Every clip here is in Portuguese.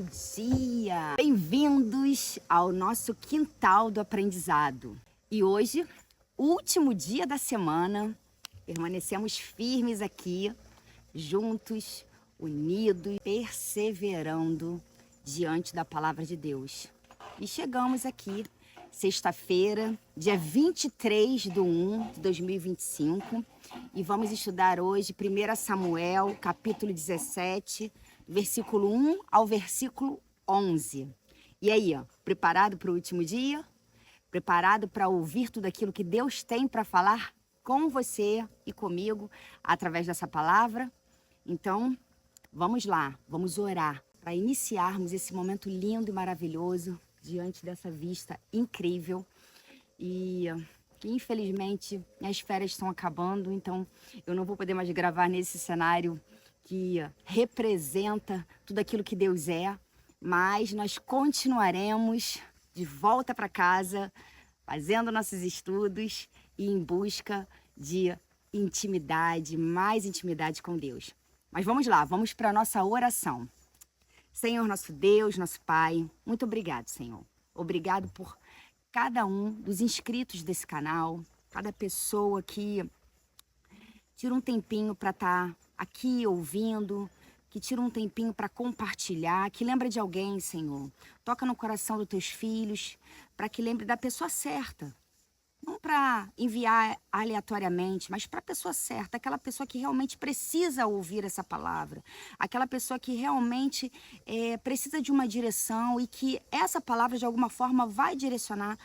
dia! Bem-vindos ao nosso quintal do aprendizado. E hoje, último dia da semana, permanecemos firmes aqui, juntos, unidos, perseverando diante da palavra de Deus. E chegamos aqui, sexta-feira, dia 23/1/2025, e vamos estudar hoje 1 Samuel, capítulo 17, versículo 1 ao versículo 11. E aí, preparado para o último dia? Preparado para ouvir tudo aquilo que Deus tem para falar com você e comigo através dessa palavra? Então, vamos lá, vamos orar para iniciarmos esse momento lindo e maravilhoso diante dessa vista incrível. E que infelizmente as férias estão acabando, então eu não vou poder mais gravar nesse cenário que representa tudo aquilo que Deus é, mas nós continuaremos de volta para casa, fazendo nossos estudos e em busca de intimidade, mais intimidade com Deus. Mas vamos lá, vamos para a nossa oração. Senhor, nosso Deus, nosso Pai, muito obrigado, Senhor. Obrigado por cada um dos inscritos desse canal, cada pessoa que tira um tempinho para estar aqui ouvindo, que tira um tempinho para compartilhar, que lembra de alguém, Senhor. Toca no coração dos teus filhos, para que lembre da pessoa certa. Não para enviar aleatoriamente, mas para a pessoa certa, aquela pessoa que realmente precisa ouvir essa palavra, aquela pessoa que realmente precisa de uma direção e que essa palavra de alguma forma vai direcionar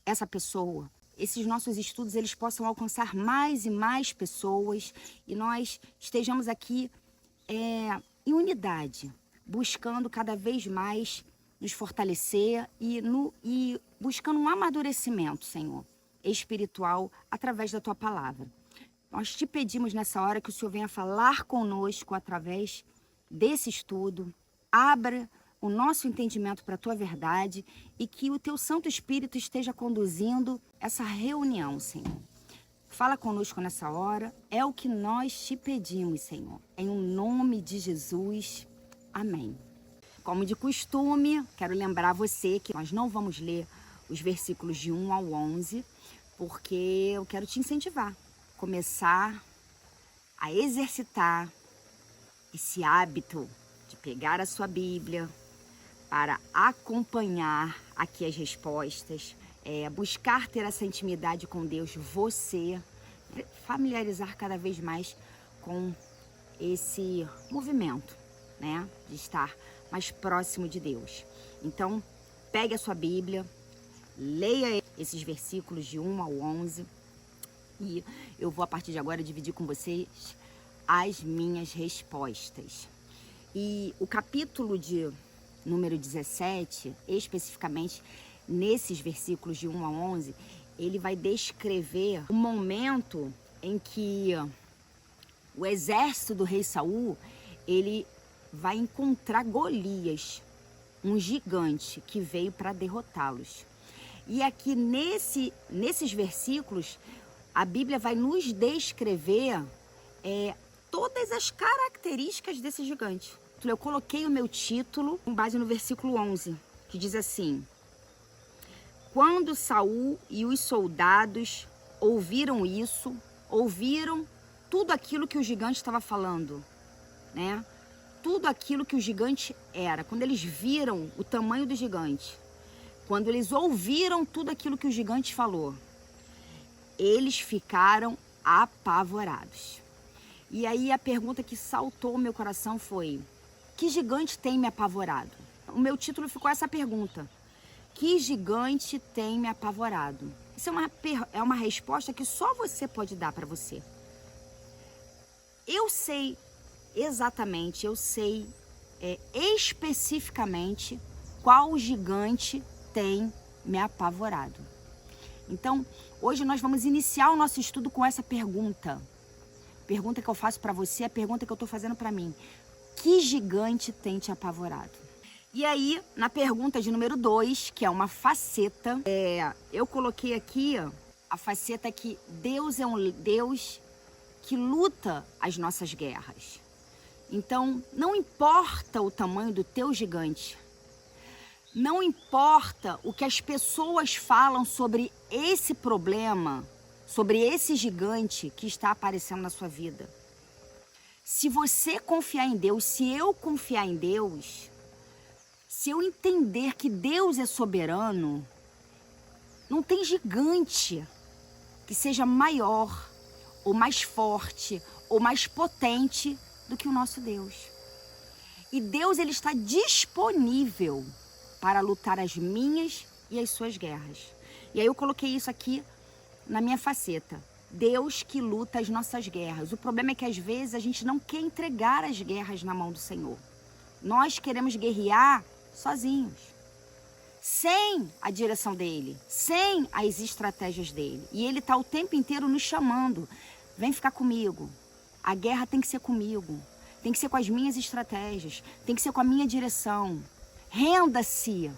essa pessoa. Esses nossos estudos eles possam alcançar mais e mais pessoas e nós estejamos aqui em unidade, buscando cada vez mais nos fortalecer e buscando um amadurecimento, Senhor, espiritual através da Tua palavra. Nós te pedimos nessa hora que o Senhor venha falar conosco através desse estudo, abra o nosso entendimento para a Tua verdade e que o Teu Santo Espírito esteja conduzindo essa reunião, Senhor. Fala conosco nessa hora, é o que nós te pedimos, Senhor. Em nome de Jesus, amém. Como de costume, quero lembrar você que nós não vamos ler os versículos de 1 ao 11, porque eu quero te incentivar, começar a exercitar esse hábito de pegar a sua Bíblia para acompanhar aqui as respostas, buscar ter essa intimidade com Deus, você familiarizar cada vez mais com esse movimento, né, de estar mais próximo de Deus. Então, pegue a sua Bíblia, leia esses versículos de 1 ao 11 e eu vou a partir de agora dividir com vocês as minhas respostas. E o capítulo de número 17, especificamente nesses versículos de 1 a 11, ele vai descrever o momento em que o exército do rei Saul, ele vai encontrar Golias, um gigante que veio para derrotá-los. E aqui nesses versículos, a Bíblia vai nos descrever todas as características desse gigante. Eu coloquei o meu título com base no versículo 11, que diz assim: quando Saul e os soldados ouviram isso, ouviram tudo aquilo que o gigante estava falando, né? Tudo aquilo que o gigante era. Quando eles viram o tamanho do gigante, quando eles ouviram tudo aquilo que o gigante falou, eles ficaram apavorados. E aí a pergunta que saltou ao meu coração foi: que gigante tem me apavorado? O meu título ficou essa pergunta: que gigante tem me apavorado? Isso é uma resposta que só você pode dar para você. Eu sei exatamente, especificamente qual gigante tem me apavorado. Então, hoje nós vamos iniciar o nosso estudo com essa pergunta. Pergunta que eu faço para você, a pergunta que eu estou fazendo para mim: que gigante tem te apavorado? E aí, na pergunta de número 2, que é uma faceta, eu coloquei aqui a faceta que Deus é um Deus que luta as nossas guerras. Então, não importa o tamanho do teu gigante, não importa o que as pessoas falam sobre esse problema, sobre esse gigante que está aparecendo na sua vida. Se você confiar em Deus, se eu confiar em Deus, se eu entender que Deus é soberano, não tem gigante que seja maior, ou mais forte, ou mais potente do que o nosso Deus. E Deus, ele está disponível para lutar as minhas e as suas guerras. E aí eu coloquei isso aqui na minha faceta. Deus que luta as nossas guerras. O problema é que às vezes a gente não quer entregar as guerras na mão do Senhor. Nós queremos guerrear sozinhos, sem a direção dele, sem as estratégias dele. E ele está o tempo inteiro nos chamando. Vem ficar comigo. A guerra tem que ser comigo. Tem que ser com as minhas estratégias. Tem que ser com a minha direção. Renda-se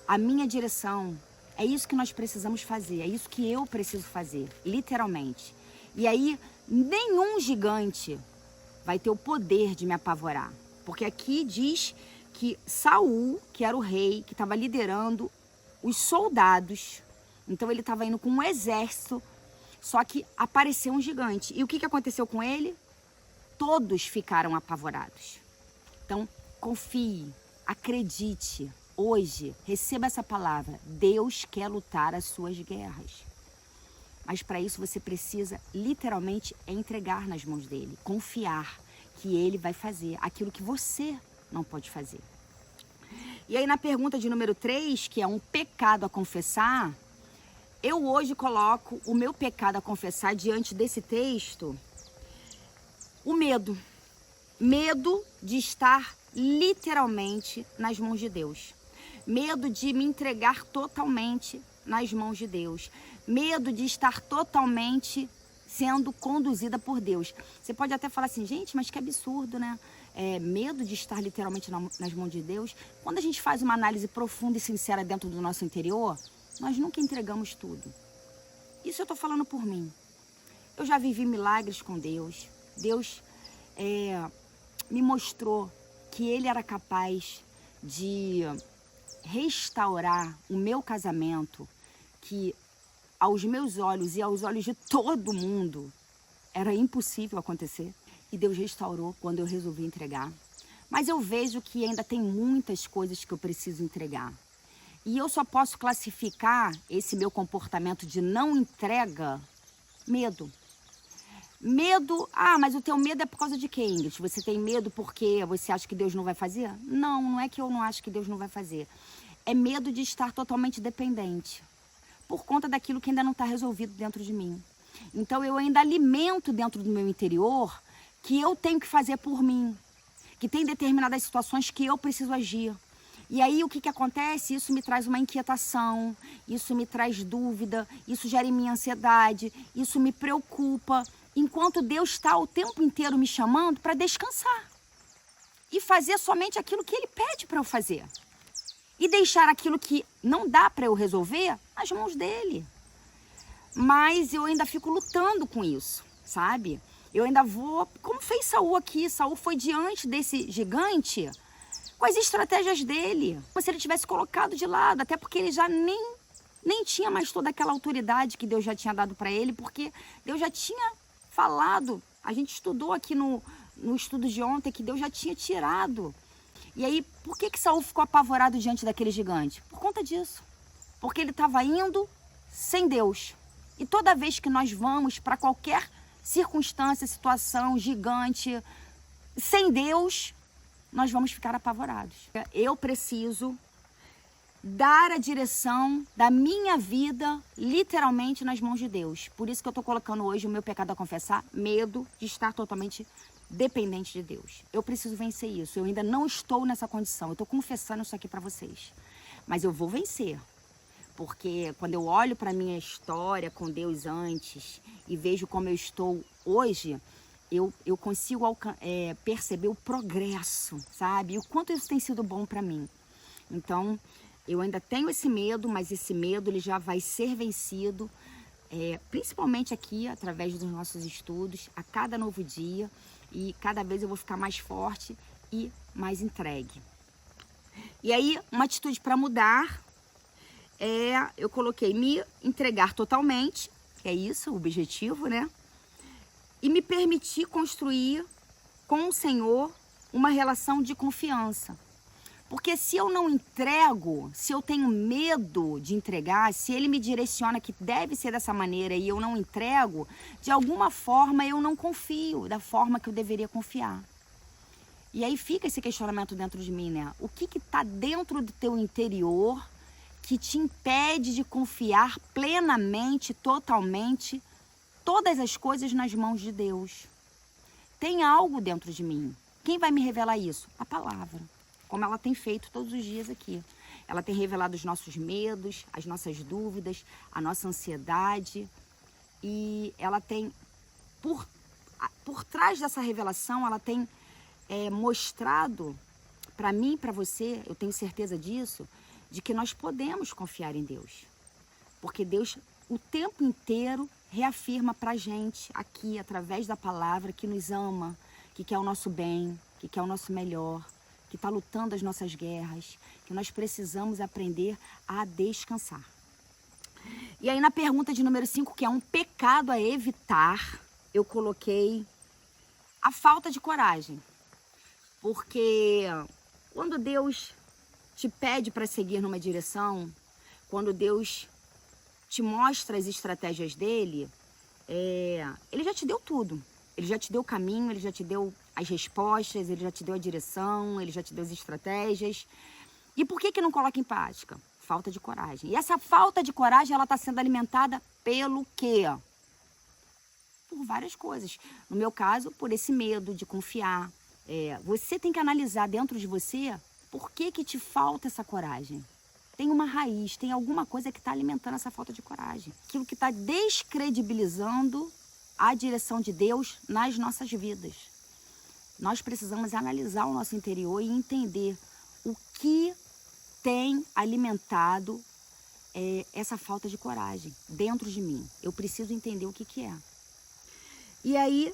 à minha direção. É isso que nós precisamos fazer. É isso que eu preciso fazer, literalmente. E aí, nenhum gigante vai ter o poder de me apavorar. Porque aqui diz que Saul, que era o rei, que estava liderando os soldados, então ele estava indo com um exército, só que apareceu um gigante. E o que aconteceu com ele? Todos ficaram apavorados. Então, confie, acredite. Hoje, receba essa palavra. Deus quer lutar as suas guerras. Mas para isso você precisa literalmente entregar nas mãos dele. Confiar que ele vai fazer aquilo que você não pode fazer. E aí na pergunta de número 3, que é um pecado a confessar, eu hoje coloco o meu pecado a confessar diante desse texto, o medo. Medo de estar literalmente nas mãos de Deus. Medo de me entregar totalmente nas mãos de Deus. Medo de estar totalmente sendo conduzida por Deus. Você pode até falar assim, gente, mas que absurdo, né? Medo de estar literalmente nas mãos de Deus. Quando a gente faz uma análise profunda e sincera dentro do nosso interior, nós nunca entregamos tudo. Isso eu estou falando por mim. Eu já vivi milagres com Deus. Deus me mostrou que Ele era capaz de restaurar o meu casamento, que aos meus olhos e aos olhos de todo mundo era impossível acontecer. E Deus restaurou quando eu resolvi entregar. Mas eu vejo que ainda tem muitas coisas que eu preciso entregar. E eu só posso classificar esse meu comportamento de não entrega, medo. Medo, mas o teu medo é por causa de quê, Ingrid? Você tem medo porque você acha que Deus não vai fazer? Não, não é que eu não acho que Deus não vai fazer. É medo de estar totalmente dependente, por conta daquilo que ainda não está resolvido dentro de mim. Então eu ainda alimento dentro do meu interior que eu tenho que fazer por mim, que tem determinadas situações que eu preciso agir. E aí o que acontece? Isso me traz uma inquietação, isso me traz dúvida, isso gera em mim ansiedade, isso me preocupa, enquanto Deus está o tempo inteiro me chamando para descansar e fazer somente aquilo que Ele pede para eu fazer. E deixar aquilo que não dá para eu resolver nas mãos dele. Mas eu ainda fico lutando com isso, sabe? Eu ainda vou, como fez Saul aqui. Saul foi diante desse gigante com as estratégias dele, como se ele tivesse colocado de lado, até porque ele já nem tinha mais toda aquela autoridade que Deus já tinha dado para ele, porque Deus já tinha falado, a gente estudou aqui no estudo de ontem, que Deus já tinha tirado. E aí, por que Saul ficou apavorado diante daquele gigante? Por conta disso. Porque ele estava indo sem Deus. E toda vez que nós vamos para qualquer circunstância, situação, gigante, sem Deus, nós vamos ficar apavorados. Eu preciso dar a direção da minha vida literalmente nas mãos de Deus. Por isso que eu estou colocando hoje o meu pecado a confessar, medo de estar totalmente dependente de Deus. Eu preciso vencer isso. Eu ainda não estou nessa condição. Eu estou confessando isso aqui para vocês. Mas eu vou vencer. Porque quando eu olho para a minha história com Deus antes e vejo como eu estou hoje, eu consigo perceber o progresso, sabe? E o quanto isso tem sido bom para mim. Então, eu ainda tenho esse medo, mas esse medo ele já vai ser vencido, principalmente aqui, através dos nossos estudos, a cada novo dia. e cada vez eu vou ficar mais forte e mais entregue. E aí, uma atitude para mudar eu coloquei me entregar totalmente, que é isso, o objetivo, né? E me permitir construir com o Senhor uma relação de confiança. Porque se eu não entrego, se eu tenho medo de entregar, se ele me direciona que deve ser dessa maneira e eu não entrego, de alguma forma eu não confio da forma que eu deveria confiar. E aí fica esse questionamento dentro de mim, né? O que está dentro do teu interior que te impede de confiar plenamente, totalmente, todas as coisas nas mãos de Deus? Tem algo dentro de mim. Quem vai me revelar isso? A palavra. Como ela tem feito todos os dias aqui. Ela tem revelado os nossos medos, as nossas dúvidas, a nossa ansiedade. E ela tem, por trás dessa revelação, ela tem mostrado para mim e para você, eu tenho certeza disso, de que nós podemos confiar em Deus. Porque Deus, o tempo inteiro, reafirma para a gente, aqui, através da palavra, que nos ama, que quer o nosso bem, que quer o nosso melhor, que está lutando as nossas guerras, que nós precisamos aprender a descansar. E aí na pergunta de número 5, que é um pecado a evitar, eu coloquei a falta de coragem. Porque quando Deus te pede para seguir numa direção, quando Deus te mostra as estratégias dele, ele já te deu tudo. Ele já te deu o caminho, ele já te deu as respostas, ele já te deu a direção, ele já te deu as estratégias. E por que não coloca em prática? Falta de coragem. E essa falta de coragem, ela está sendo alimentada pelo quê? Por várias coisas. No meu caso, por esse medo de confiar. Você tem que analisar dentro de você por que te falta essa coragem. Tem uma raiz, tem alguma coisa que está alimentando essa falta de coragem. Aquilo que está descredibilizando a direção de Deus nas nossas vidas. Nós precisamos analisar o nosso interior e entender o que tem alimentado essa falta de coragem dentro de mim. Eu preciso entender o que é. E aí,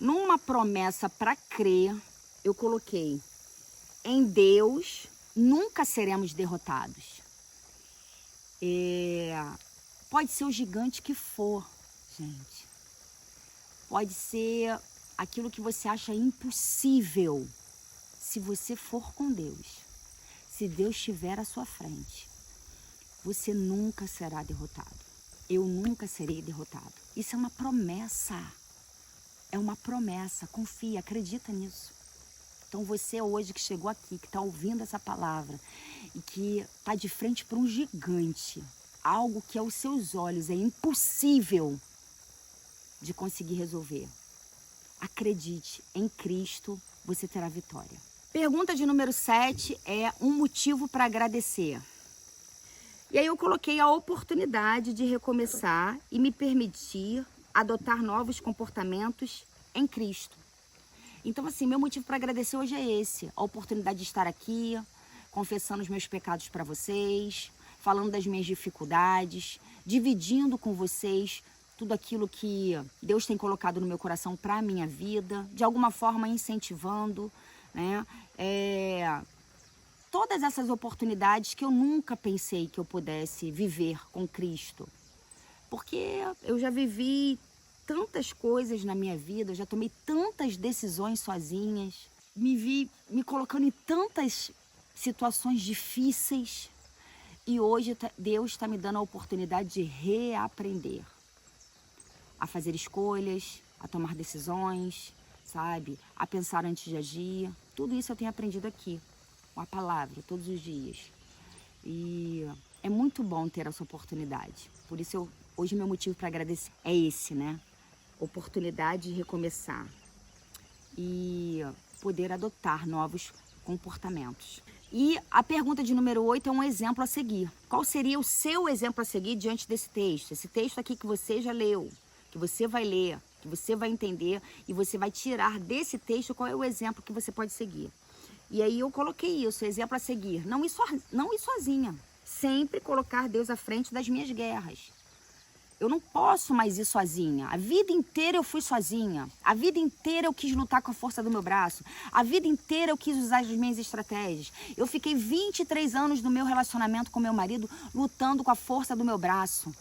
numa promessa para crer, eu coloquei: em Deus nunca seremos derrotados. Pode ser o gigante que for, gente. Pode ser aquilo que você acha impossível. Se você for com Deus, se Deus estiver à sua frente, você nunca será derrotado. Eu nunca serei derrotado. Isso é uma promessa. É uma promessa. Confia, acredita nisso. Então você hoje que chegou aqui, que está ouvindo essa palavra e que está de frente para um gigante, algo que aos seus olhos é impossível de conseguir resolver. Acredite, em Cristo você terá vitória. Pergunta de número 7 é um motivo para agradecer. E aí eu coloquei a oportunidade de recomeçar e me permitir adotar novos comportamentos em Cristo. Então, assim, meu motivo para agradecer hoje é esse. A oportunidade de estar aqui, confessando os meus pecados para vocês, falando das minhas dificuldades, dividindo com vocês tudo aquilo que Deus tem colocado no meu coração para a minha vida, de alguma forma incentivando, né? Todas essas oportunidades que eu nunca pensei que eu pudesse viver com Cristo. Porque eu já vivi tantas coisas na minha vida, eu já tomei tantas decisões sozinhas, me vi me colocando em tantas situações difíceis e hoje Deus está me dando a oportunidade de reaprender a fazer escolhas, a tomar decisões, sabe? A pensar antes de agir. Tudo isso eu tenho aprendido aqui, com a palavra, todos os dias. E é muito bom ter essa oportunidade. Por isso, hoje meu motivo para agradecer é esse, né? Oportunidade de recomeçar e poder adotar novos comportamentos. E a pergunta de número 8 é um exemplo a seguir. Qual seria o seu exemplo a seguir diante desse texto? Esse texto aqui que você já leu, que você vai ler, que você vai entender e você vai tirar desse texto qual é o exemplo que você pode seguir. E aí eu coloquei isso, exemplo a seguir. Não ir sozinha. Sempre colocar Deus à frente das minhas guerras. Eu não posso mais ir sozinha. A vida inteira eu fui sozinha. A vida inteira eu quis lutar com a força do meu braço. A vida inteira eu quis usar as minhas estratégias. Eu fiquei 23 anos no meu relacionamento com meu marido lutando com a força do meu braço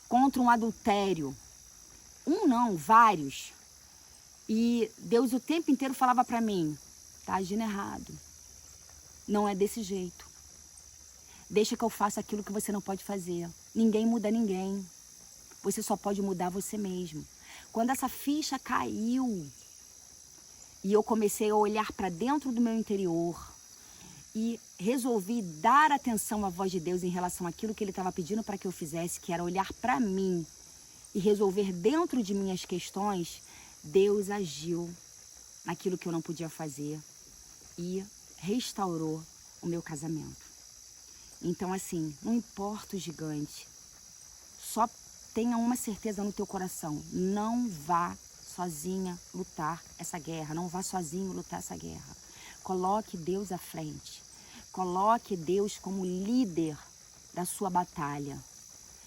contra um adultério. Um não, vários. E Deus o tempo inteiro falava para mim, tá agindo errado. Não é desse jeito. Deixa que eu faça aquilo que você não pode fazer. Ninguém muda ninguém. Você só pode mudar você mesmo. Quando essa ficha caiu e eu comecei a olhar para dentro do meu interior e resolvi dar atenção à voz de Deus em relação àquilo que Ele estava pedindo para que eu fizesse, que era olhar para mim e resolver dentro de mim as questões, Deus agiu naquilo que eu não podia fazer e restaurou o meu casamento. Então, assim, não importa o gigante, só tenha uma certeza no teu coração, não vá sozinha lutar essa guerra, não vá sozinho lutar essa guerra. Coloque Deus à frente, coloque Deus como líder da sua batalha,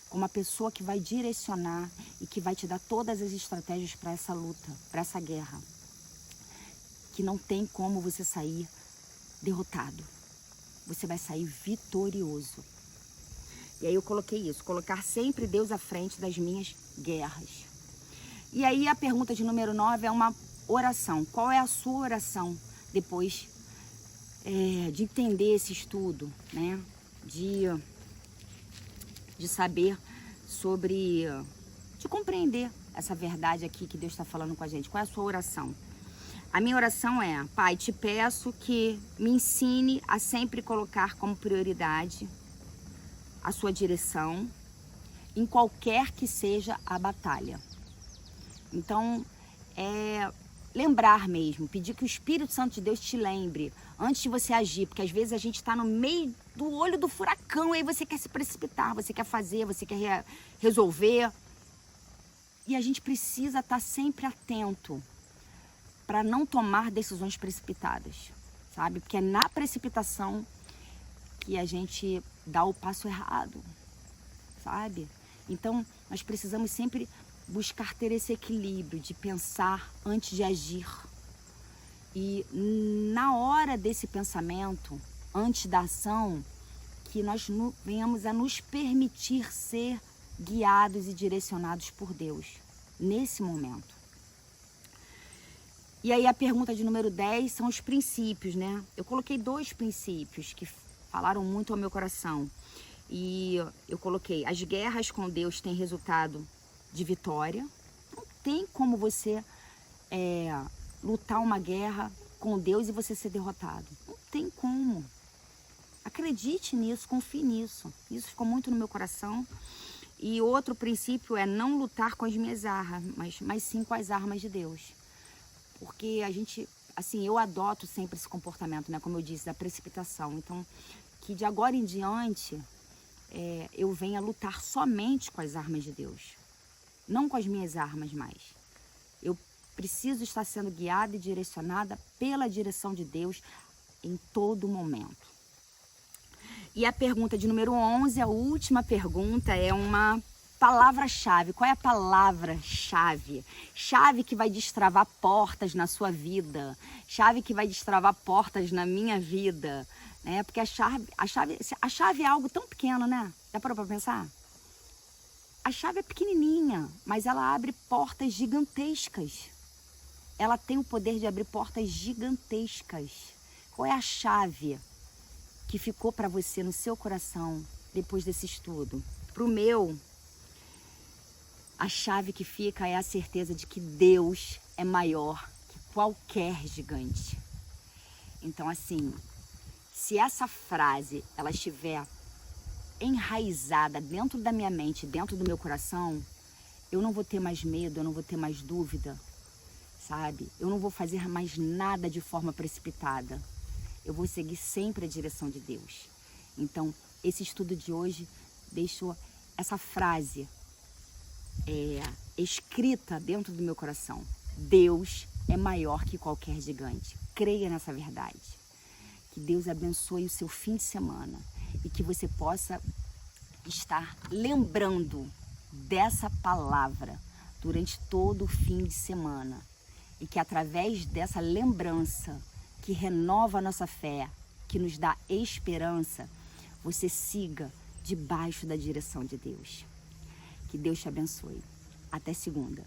como a pessoa que vai direcionar e que vai te dar todas as estratégias para essa luta, para essa guerra, que não tem como você sair derrotado, você vai sair vitorioso. E aí eu coloquei isso, colocar sempre Deus à frente das minhas guerras. E aí a pergunta de número 9 é uma oração. Qual é a sua oração depois de entender esse estudo, né? De saber sobre, de compreender essa verdade aqui que Deus está falando com a gente. Qual é a sua oração? A minha oração é, Pai, te peço que me ensine a sempre colocar como prioridade a sua direção, em qualquer que seja a batalha. Então, lembrar mesmo, pedir que o Espírito Santo de Deus te lembre, antes de você agir, porque às vezes a gente está no meio do olho do furacão, e aí você quer se precipitar, você quer fazer, você quer resolver. E a gente precisa estar sempre atento para não tomar decisões precipitadas, sabe? Porque é na precipitação que a gente dá o passo errado, sabe? Então, nós precisamos sempre buscar ter esse equilíbrio de pensar antes de agir. E na hora desse pensamento, antes da ação, que nós venhamos a nos permitir ser guiados e direcionados por Deus, nesse momento. E aí a pergunta de número 10 são os princípios, né? Eu coloquei 2 princípios que falaram muito ao meu coração. E eu coloquei, as guerras com Deus têm resultado de vitória. Não tem como você lutar uma guerra com Deus e você ser derrotado. Não tem como. Acredite nisso, confie nisso. Isso ficou muito no meu coração. E outro princípio é não lutar com as minhas armas, mas sim com as armas de Deus. Porque a gente, assim, eu adoto sempre esse comportamento, né? Como eu disse, da precipitação. Então, que de agora em diante eu venha lutar somente com as armas de Deus, não com as minhas armas mais. Eu preciso estar sendo guiada e direcionada pela direção de Deus em todo momento. E a pergunta de número 11, a última pergunta, é uma palavra-chave. Qual é a palavra-chave? Chave que vai destravar portas na sua vida, chave que vai destravar portas na minha vida. Porque a chave é algo tão pequeno, né? Já parou para pensar? A chave é pequenininha, mas ela abre portas gigantescas. Ela tem o poder de abrir portas gigantescas. Qual é a chave que ficou para você no seu coração depois desse estudo? Para o meu, a chave que fica é a certeza de que Deus é maior que qualquer gigante. Então, assim, se essa frase ela estiver enraizada dentro da minha mente, dentro do meu coração, eu não vou ter mais medo, eu não vou ter mais dúvida, sabe? Eu não vou fazer mais nada de forma precipitada. Eu vou seguir sempre a direção de Deus. Então, esse estudo de hoje deixou essa frase escrita dentro do meu coração. Deus é maior que qualquer gigante. Creia nessa verdade. Que Deus abençoe o seu fim de semana e que você possa estar lembrando dessa palavra durante todo o fim de semana. E que através dessa lembrança que renova a nossa fé, que nos dá esperança, você siga debaixo da direção de Deus. Que Deus te abençoe. Até segunda.